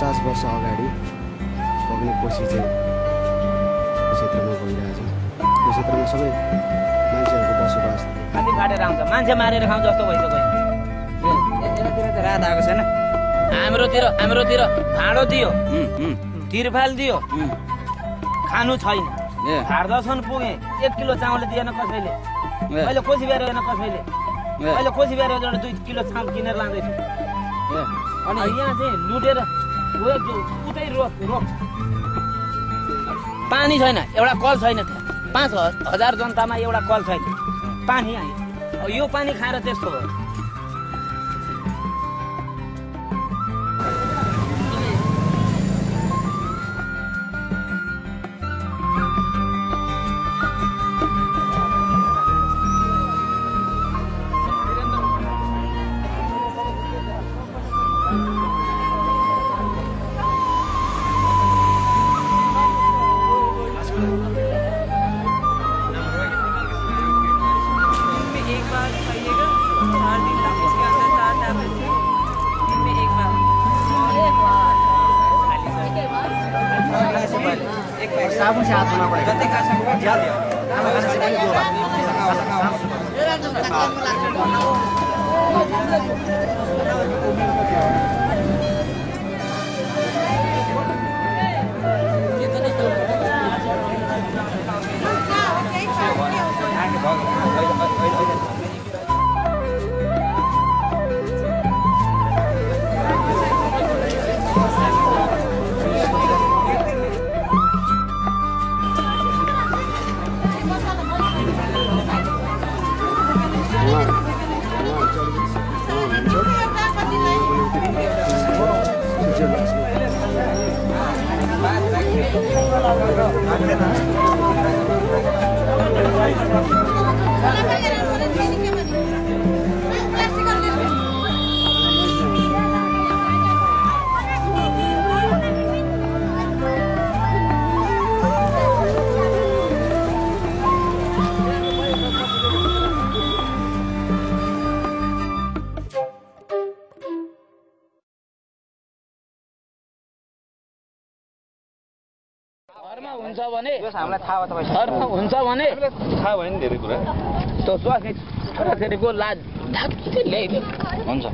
50 वर्ष अगाडि बग्ने कोसी चाहिँ यो क्षेत्रमा गइरहेछ। यो क्षेत्रमा सबै मान्छेहरूको बसोबास माथि फाटेर आउँछ, मान्छे मारेर खाउँ जस्तो भइसक्यो। यतातिर त रात आएको छैन। हाम्रोतिर भाँडो दियो, तिरपाल दियो, खानु छैन। 8-10 पुगे, 1 किलो चामल दिएन कसैले। अहिले कोसी बिहार हेर्न कसैले, अहिले कोसी बिहार 2 किलो चामल किनेर लाँदैछु। अनि यहाँ चाहिँ लुटेर उतै रोक पानी छैन, एउटा कल छैन। 5,000 जनतामा एउटा कल छैन, पानी आयो। यो पानी खाएर त्यस्तो हो। साबुन से हाथ धोना पड़ेगा। हुन्छ भने हामीलाई थाहा हो तपाईँ घरमा हुन्छ भने थाहा भयो नि धेरै कुरा त्यो स्वास्नी छोराछोरीको लाज ढाक्दै ल्याइदियो हुन्छ